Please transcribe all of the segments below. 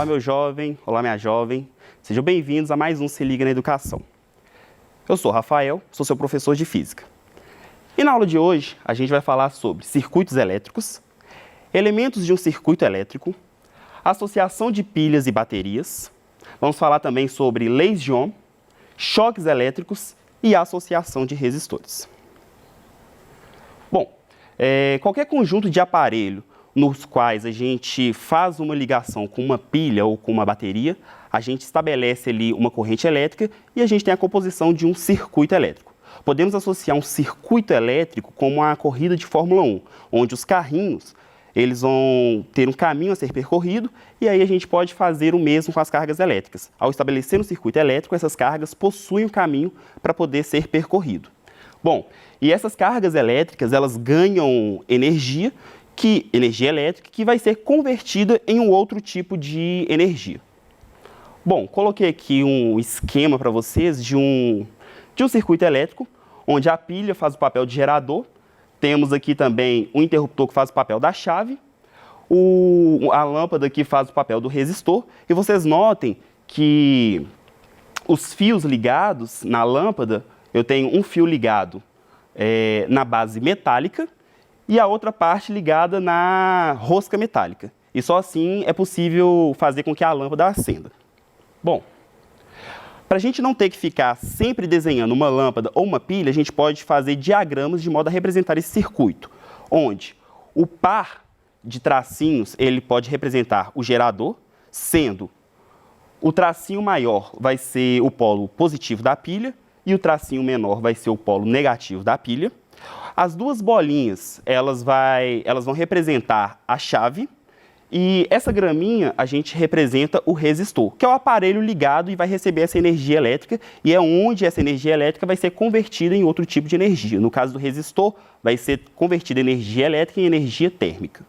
meu jovem, olá, minha jovem. Sejam bem-vindos a mais um Se Liga na Educação. Eu sou Rafael, sou seu professor de Física. E na aula de hoje, a gente vai falar sobre circuitos elétricos, elementos de um circuito elétrico, associação de pilhas e baterias. Vamos falar também sobre leis de Ohm, choques elétricos e associação de resistores. Bom, qualquer conjunto de aparelho nos quais a gente faz uma ligação com uma pilha ou com uma bateria, a gente estabelece ali uma corrente elétrica e a gente tem a composição de um circuito elétrico. Podemos associar um circuito elétrico como a corrida de Fórmula 1, onde os carrinhos eles vão ter um caminho a ser percorrido e aí a gente pode fazer o mesmo com as cargas elétricas. Ao estabelecer um circuito elétrico, essas cargas possuem um caminho para poder ser percorrido. Bom, e essas cargas elétricas, elas ganham energia elétrica, que vai ser convertida em um outro tipo de energia. Bom, coloquei aqui um esquema para vocês de um circuito elétrico, onde a pilha faz o papel de gerador. Temos aqui também um interruptor que faz o papel da chave, a lâmpada que faz o papel do resistor. E vocês notem que os fios ligados na lâmpada, eu tenho um fio ligado na base metálica, e a outra parte ligada na rosca metálica. E só assim é possível fazer com que a lâmpada acenda. Bom, para a gente não ter que ficar sempre desenhando uma lâmpada ou uma pilha, a gente pode fazer diagramas de modo a representar esse circuito, onde o par de tracinhos ele pode representar o gerador, sendo o tracinho maior vai ser o polo positivo da pilha e o tracinho menor vai ser o polo negativo da pilha. As duas bolinhas, elas vão representar a chave e essa graminha a gente representa o resistor, que é o aparelho ligado e vai receber essa energia elétrica e é onde essa energia elétrica vai ser convertida em outro tipo de energia. No caso do resistor, vai ser convertida energia elétrica em energia térmica.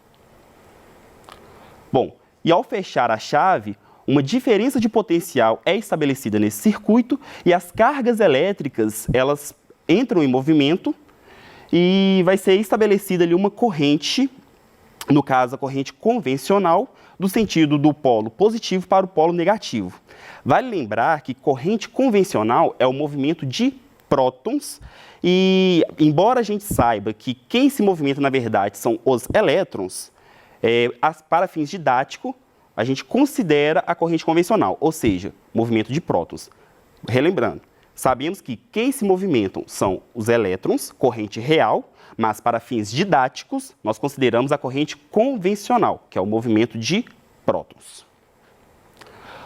Bom, e ao fechar a chave, uma diferença de potencial é estabelecida nesse circuito e as cargas elétricas, elas entram em movimento e vai ser estabelecida ali uma corrente, no caso a corrente convencional, do sentido do polo positivo para o polo negativo. Vale lembrar que corrente convencional é o movimento de prótons e, embora a gente saiba que quem se movimenta na verdade são os elétrons, para fins didáticos, a gente considera a corrente convencional, ou seja, movimento de prótons. Relembrando, sabemos que quem se movimentam são os elétrons, corrente real, mas para fins didáticos, nós consideramos a corrente convencional, que é o movimento de prótons.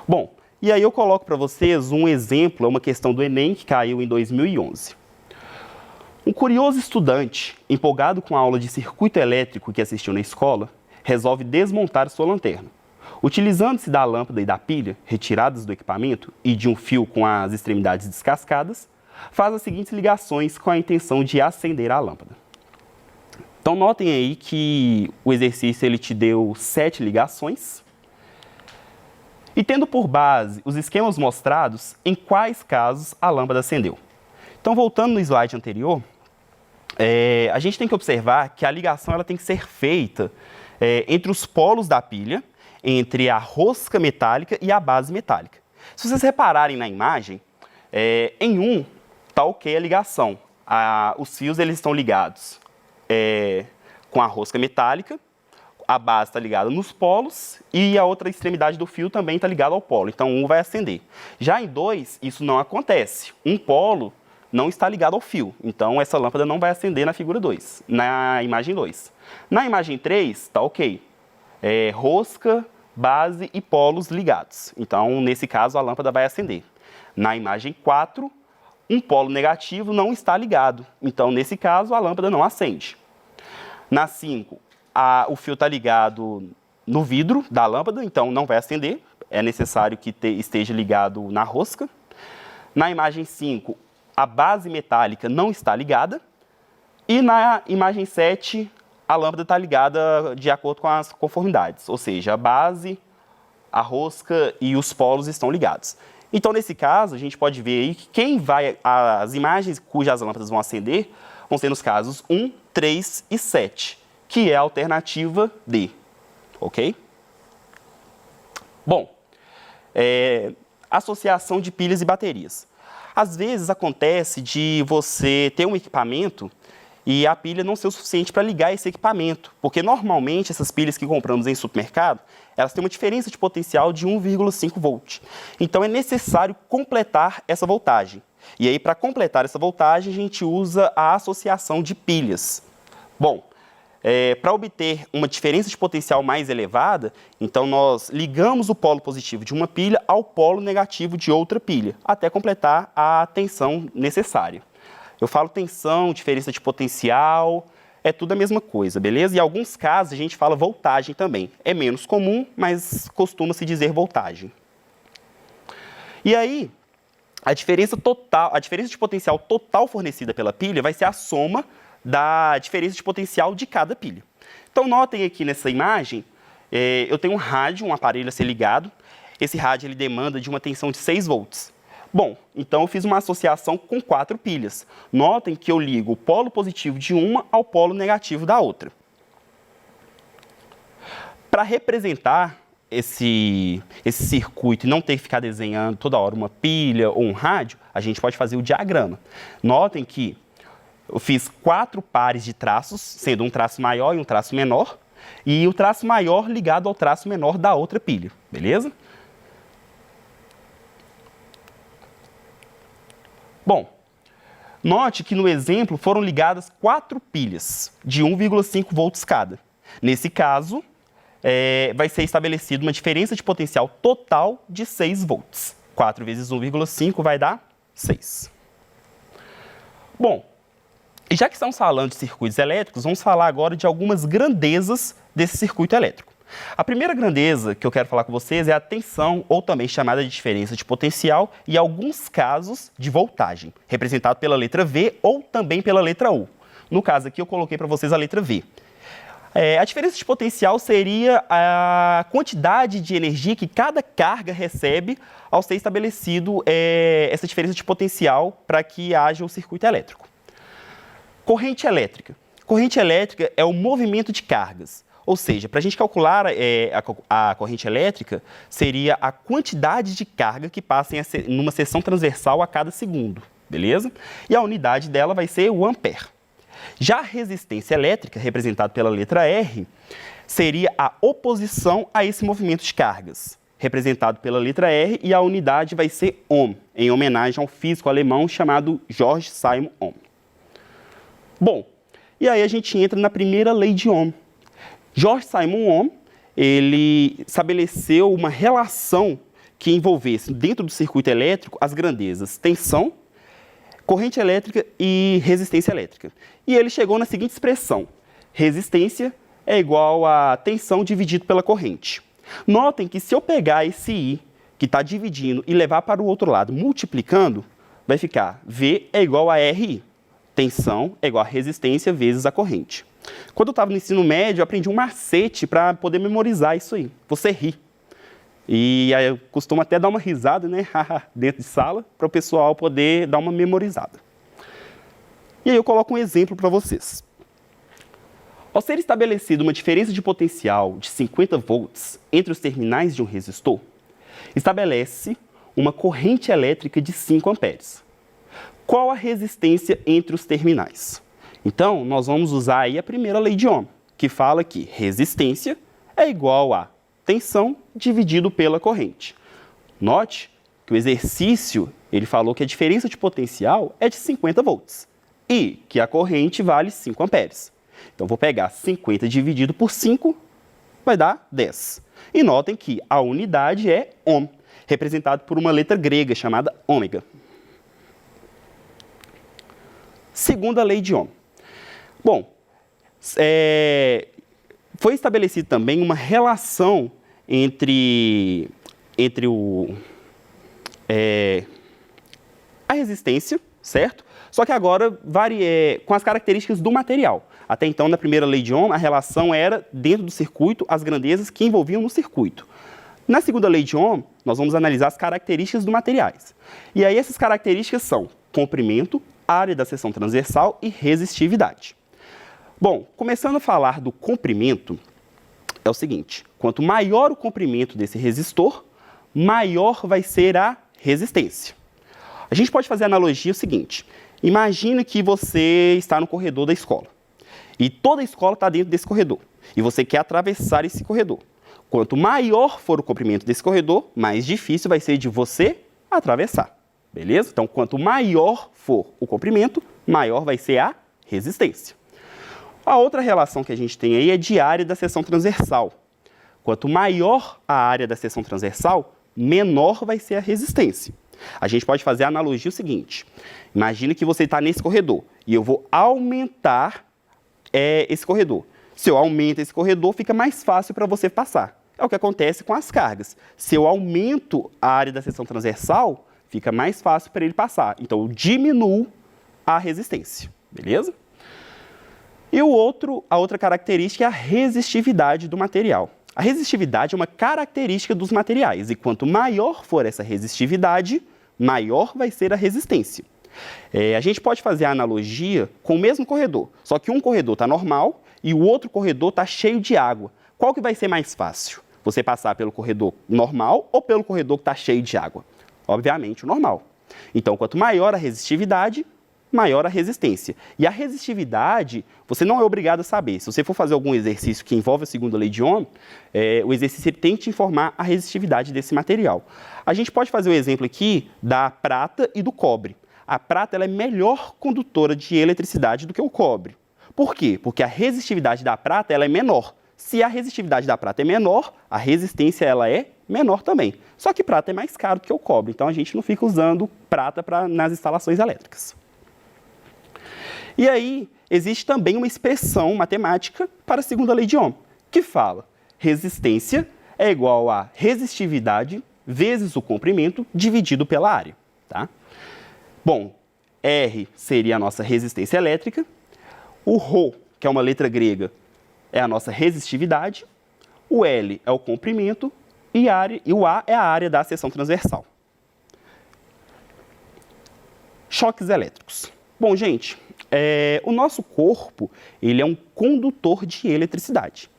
Bom, e aí eu coloco para vocês um exemplo, uma questão do Enem que caiu em 2011. Um curioso estudante, empolgado com a aula de circuito elétrico que assistiu na escola, resolve desmontar sua lanterna. Utilizando-se da lâmpada e da pilha retiradas do equipamento e de um fio com as extremidades descascadas, faz as seguintes ligações com a intenção de acender a lâmpada. Então notem aí que o exercício ele te deu 7 ligações e tendo por base os esquemas mostrados, em quais casos a lâmpada acendeu. Então voltando no slide anterior, a gente tem que observar que a ligação ela tem que ser feita entre os polos da pilha, entre a rosca metálica e a base metálica. Se vocês repararem na imagem, em um está ok a ligação. Os fios eles estão ligados com a rosca metálica, a base está ligada nos polos e a outra extremidade do fio também está ligada ao polo. Então, um vai acender. Já em 2, isso não acontece. Um polo não está ligado ao fio. Então, essa lâmpada não vai acender na figura 2, na imagem 2. Na imagem 3, está ok. Rosca, base e polos ligados. Então, nesse caso, a lâmpada vai acender. Na imagem 4, um polo negativo não está ligado. Então, nesse caso, a lâmpada não acende. Na 5, o fio está ligado no vidro da lâmpada, então não vai acender. É necessário que esteja ligado na rosca. Na imagem 5, a base metálica não está ligada. E na imagem 7, a lâmpada está ligada de acordo com as conformidades, ou seja, a base, a rosca e os polos estão ligados. Então, nesse caso, a gente pode ver aí que as imagens cujas lâmpadas vão acender vão ser nos casos 1, 3 e 7, que é a alternativa D, ok? Bom, associação de pilhas e baterias. Às vezes acontece de você ter um equipamento e a pilha não ser o suficiente para ligar esse equipamento, porque normalmente essas pilhas que compramos em supermercado, elas têm uma diferença de potencial de 1,5 volt. Então é necessário completar essa voltagem. E aí, para completar essa voltagem, a gente usa a associação de pilhas. Bom, para obter uma diferença de potencial mais elevada, então nós ligamos o polo positivo de uma pilha ao polo negativo de outra pilha, até completar a tensão necessária. Eu falo tensão, diferença de potencial, é tudo a mesma coisa, beleza? Em alguns casos a gente fala voltagem também. É menos comum, mas costuma-se dizer voltagem. E aí, a diferença de potencial total fornecida pela pilha vai ser a soma da diferença de potencial de cada pilha. Então, notem aqui nessa imagem, eu tenho um rádio, um aparelho a ser ligado. Esse rádio ele demanda de uma tensão de 6 volts. Bom, então eu fiz uma associação com 4 pilhas. Notem que eu ligo o polo positivo de uma ao polo negativo da outra. Para representar esse circuito e não ter que ficar desenhando toda hora uma pilha ou um rádio, a gente pode fazer o diagrama. Notem que eu fiz 4 pares de traços, sendo um traço maior e um traço menor, e o traço maior ligado ao traço menor da outra pilha, beleza? Bom, note que no exemplo foram ligadas 4 pilhas de 1,5 volts cada. Nesse caso, vai ser estabelecida uma diferença de potencial total de 6 volts. 4 vezes 1,5 vai dar 6. Bom, e já que estamos falando de circuitos elétricos, vamos falar agora de algumas grandezas desse circuito elétrico. A primeira grandeza que eu quero falar com vocês é a tensão, ou também chamada de diferença de potencial, e alguns casos de voltagem, representado pela letra V ou também pela letra U. No caso aqui, eu coloquei para vocês a letra V. A diferença de potencial seria a quantidade de energia que cada carga recebe ao ser estabelecido essa diferença de potencial para que haja um circuito elétrico. Corrente elétrica. Corrente elétrica é o movimento de cargas. Ou seja, para a gente calcular a corrente elétrica, seria a quantidade de carga que passa numa seção transversal a cada segundo, beleza? E a unidade dela vai ser o ampere. Já a resistência elétrica, representada pela letra R, seria a oposição a esse movimento de cargas, representado pela letra R, e a unidade vai ser ohm, em homenagem ao físico alemão chamado Georg Simon Ohm. Bom, e aí a gente entra na primeira lei de Ohm. Georg Simon Ohm, ele estabeleceu uma relação que envolvesse dentro do circuito elétrico as grandezas tensão, corrente elétrica e resistência elétrica. E ele chegou na seguinte expressão: resistência é igual a tensão dividido pela corrente. Notem que se eu pegar esse I, que está dividindo, e levar para o outro lado, multiplicando, vai ficar V é igual a RI. Tensão é igual a resistência vezes a corrente. Quando eu estava no ensino médio, eu aprendi um macete para poder memorizar isso aí. Você ri. E aí eu costumo até dar uma risada, né, dentro de sala, para o pessoal poder dar uma memorizada. E aí eu coloco um exemplo para vocês. Ao ser estabelecida uma diferença de potencial de 50 volts entre os terminais de um resistor, estabelece uma corrente elétrica de 5 amperes. Qual a resistência entre os terminais? Então, nós vamos usar aí a primeira lei de Ohm, que fala que resistência é igual a tensão dividido pela corrente. Note que o exercício, ele falou que a diferença de potencial é de 50 volts e que a corrente vale 5 amperes. Então, vou pegar 50 dividido por 5, vai dar 10. E notem que a unidade é Ohm, representado por uma letra grega chamada ômega. Segunda lei de Ohm. Bom, foi estabelecida também uma relação entre a resistência, certo? Só que agora com as características do material. Até então, na primeira lei de Ohm, a relação era dentro do circuito, as grandezas que envolviam no circuito. Na segunda lei de Ohm, nós vamos analisar as características dos materiais. E aí essas características são comprimento, área da seção transversal e resistividade. Bom, começando a falar do comprimento, é o seguinte: quanto maior o comprimento desse resistor, maior vai ser a resistência. A gente pode fazer a analogia o seguinte: imagina que você está no corredor da escola e toda a escola está dentro desse corredor e você quer atravessar esse corredor. Quanto maior for o comprimento desse corredor, mais difícil vai ser de você atravessar, beleza? Então, quanto maior for o comprimento, maior vai ser a resistência. A outra relação que a gente tem aí é de área da seção transversal. Quanto maior a área da seção transversal, menor vai ser a resistência. A gente pode fazer a analogia o seguinte: imagina que você está nesse corredor e eu vou aumentar esse corredor. Se eu aumento esse corredor, fica mais fácil para você passar. É o que acontece com as cargas. Se eu aumento a área da seção transversal, fica mais fácil para ele passar. Então, eu diminuo a resistência, beleza? E a outra característica é a resistividade do material. A resistividade é uma característica dos materiais, e quanto maior for essa resistividade, maior vai ser a resistência. A gente pode fazer a analogia com o mesmo corredor, só que um corredor está normal e o outro corredor está cheio de água. Qual que vai ser mais fácil? Você passar pelo corredor normal ou pelo corredor que está cheio de água? Obviamente, o normal. Então, quanto maior a resistividade, maior a resistência. E a resistividade, você não é obrigado a saber. Se você for fazer algum exercício que envolve a segunda lei de Ohm, o exercício tem que te informar a resistividade desse material. A gente pode fazer o exemplo aqui da prata e do cobre. A prata ela é melhor condutora de eletricidade do que o cobre. Por quê? Porque a resistividade da prata ela é menor. Se a resistividade da prata é menor, a resistência ela é menor também. Só que prata é mais caro do que o cobre, então a gente não fica usando prata nas instalações elétricas. E aí, existe também uma expressão matemática para a segunda lei de Ohm, que fala: resistência é igual a resistividade vezes o comprimento dividido pela área. Tá? Bom, R seria a nossa resistência elétrica, o ρ, que é uma letra grega, é a nossa resistividade, o L é o comprimento e o A é a área da seção transversal. Choques elétricos. Bom, gente, o nosso corpo ele é um condutor de eletricidade.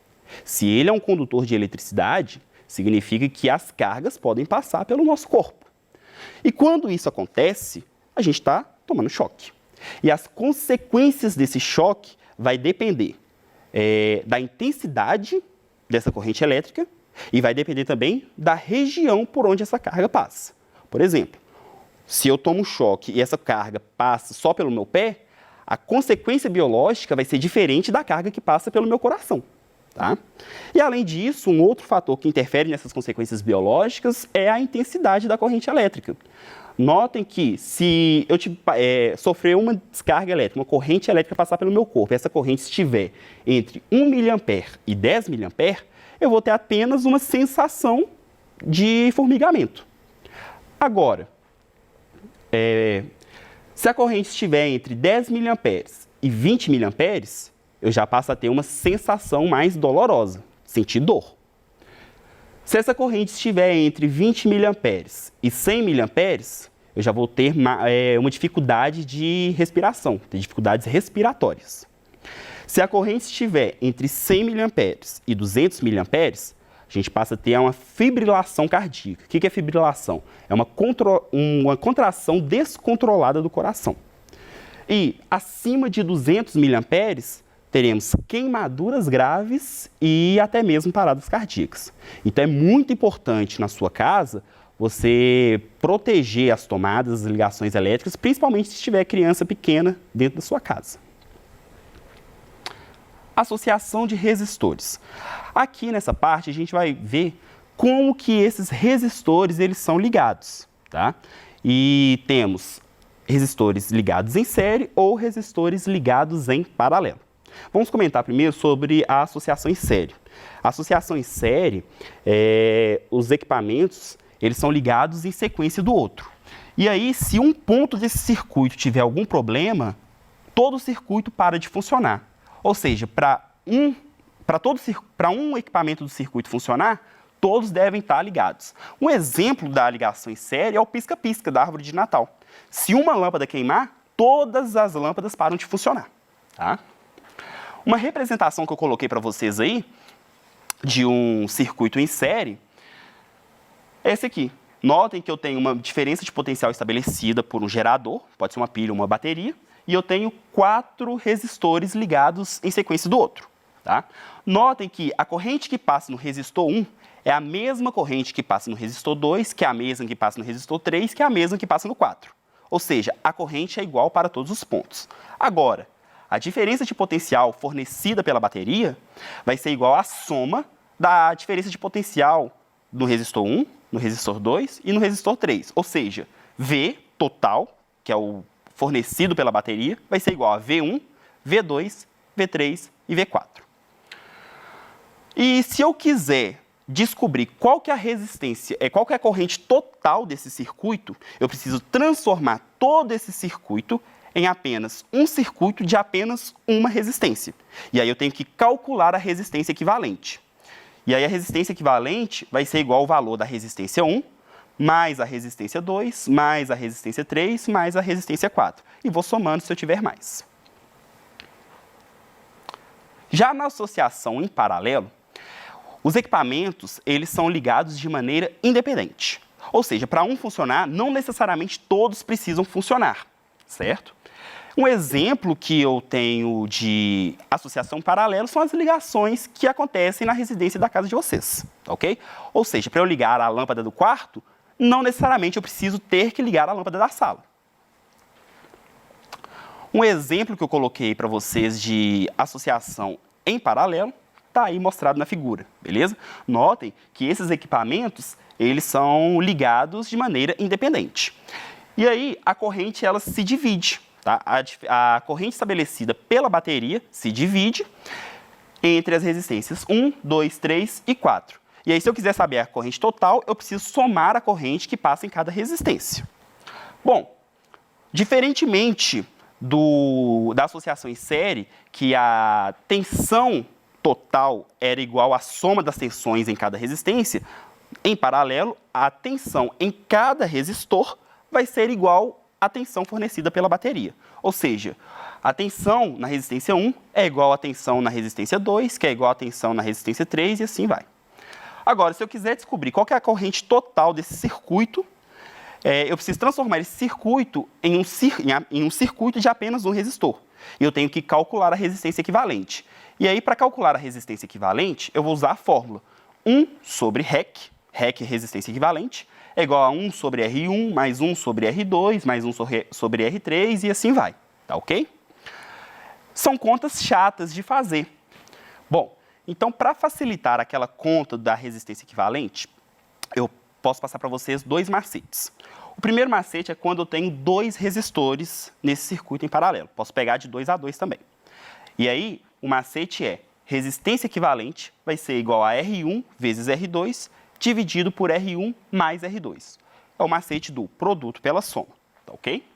Se ele é um condutor de eletricidade, significa que as cargas podem passar pelo nosso corpo. E quando isso acontece, a gente está tomando choque. E as consequências desse choque vai depender da intensidade dessa corrente elétrica e vai depender também da região por onde essa carga passa. Por exemplo, se eu tomo um choque e essa carga passa só pelo meu pé, a consequência biológica vai ser diferente da carga que passa pelo meu coração. Tá? E, além disso, um outro fator que interfere nessas consequências biológicas é a intensidade da corrente elétrica. Notem que se eu sofrer uma descarga elétrica, uma corrente elétrica passar pelo meu corpo, e essa corrente estiver entre 1 mA e 10 mA, eu vou ter apenas uma sensação de formigamento. Agora, se a corrente estiver entre 10 mA e 20 mA, eu já passo a ter uma sensação mais dolorosa, sentir dor. Se essa corrente estiver entre 20 mA e 100 mA, eu já vou ter uma dificuldade de respiração, ter dificuldades respiratórias. Se a corrente estiver entre 100 mA e 200 mA, a gente passa a ter uma fibrilação cardíaca. O que é fibrilação? É uma contração descontrolada do coração. E acima de 200 mA, teremos queimaduras graves e até mesmo paradas cardíacas. Então, é muito importante na sua casa você proteger as tomadas, as ligações elétricas, principalmente se tiver criança pequena dentro da sua casa. Associação de resistores. Aqui nessa parte a gente vai ver como que esses resistores eles são ligados. Tá? E temos resistores ligados em série ou resistores ligados em paralelo. Vamos comentar primeiro sobre a associação em série. A associação em série, os equipamentos eles são ligados em sequência do outro. E aí, se um ponto desse circuito tiver algum problema, todo o circuito para de funcionar. Ou seja, para um equipamento do circuito funcionar, todos devem estar ligados. Um exemplo da ligação em série é o pisca-pisca da árvore de Natal. Se uma lâmpada queimar, todas as lâmpadas param de funcionar. Tá? Uma representação que eu coloquei para vocês aí, de um circuito em série, é esse aqui. Notem que eu tenho uma diferença de potencial estabelecida por um gerador, pode ser uma pilha ou uma bateria, e eu tenho 4 resistores ligados em sequência do outro. Tá? Notem que a corrente que passa no resistor 1 é a mesma corrente que passa no resistor 2, que é a mesma que passa no resistor 3, que é a mesma que passa no 4. Ou seja, a corrente é igual para todos os pontos. Agora, a diferença de potencial fornecida pela bateria vai ser igual à soma da diferença de potencial no resistor 1, no resistor 2 e no resistor 3. Ou seja, V total, que é o fornecido pela bateria, vai ser igual a V1, V2, V3 e V4. E se eu quiser descobrir qual que é a resistência, qual que é a corrente total desse circuito, eu preciso transformar todo esse circuito em apenas um circuito de apenas uma resistência. E aí eu tenho que calcular a resistência equivalente. E aí a resistência equivalente vai ser igual ao valor da resistência 1, mais a resistência 2, mais a resistência 3, mais a resistência 4. E vou somando se eu tiver mais. Já na associação em paralelo, os equipamentos eles são ligados de maneira independente. Ou seja, para um funcionar, não necessariamente todos precisam funcionar, certo? Um exemplo que eu tenho de associação paralela são as ligações que acontecem na residência da casa de vocês, ok? Ou seja, para eu ligar a lâmpada do quarto, não necessariamente eu preciso ter que ligar a lâmpada da sala. Um exemplo que eu coloquei para vocês de associação em paralelo está aí mostrado na figura, beleza? Notem que esses equipamentos, eles são ligados de maneira independente. E aí, a corrente, ela se divide. Tá? A corrente estabelecida pela bateria se divide entre as resistências 1, 2, 3 e 4. E aí, se eu quiser saber a corrente total, eu preciso somar a corrente que passa em cada resistência. Bom, diferentemente da associação em série, que a tensão total era igual à soma das tensões em cada resistência, em paralelo, a tensão em cada resistor vai ser igual a tensão fornecida pela bateria. Ou seja, a tensão na resistência 1 é igual à tensão na resistência 2, que é igual à tensão na resistência 3, e assim vai. Agora, se eu quiser descobrir qual que é a corrente total desse circuito, eu preciso transformar esse circuito em um circuito de apenas um resistor. E eu tenho que calcular a resistência equivalente. E aí, para calcular a resistência equivalente, eu vou usar a fórmula 1 sobre REC, REC é resistência equivalente, é igual a 1 sobre R1, mais 1 sobre R2, mais 1 sobre R3 e assim vai, tá ok? São contas chatas de fazer. Bom, então para facilitar aquela conta da resistência equivalente, eu posso passar para vocês 2 macetes. O primeiro macete é quando eu tenho 2 resistores nesse circuito em paralelo. Posso pegar de 2 a 2 também. E aí, o macete é resistência equivalente vai ser igual a R1 vezes R2, dividido por R1 mais R2. É o macete do produto pela soma, tá ok?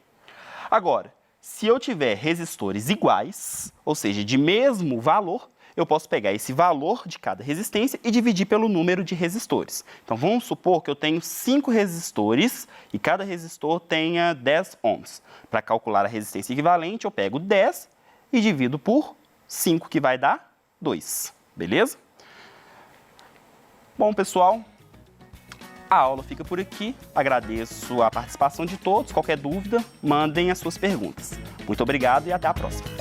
Agora, se eu tiver resistores iguais, ou seja, de mesmo valor, eu posso pegar esse valor de cada resistência e dividir pelo número de resistores. Então, vamos supor que eu tenho 5 resistores e cada resistor tenha 10 ohms. Para calcular a resistência equivalente, eu pego 10 e divido por 5, que vai dar 2, beleza? Bom, pessoal, a aula fica por aqui. Agradeço a participação de todos. Qualquer dúvida, mandem as suas perguntas. Muito obrigado e até a próxima.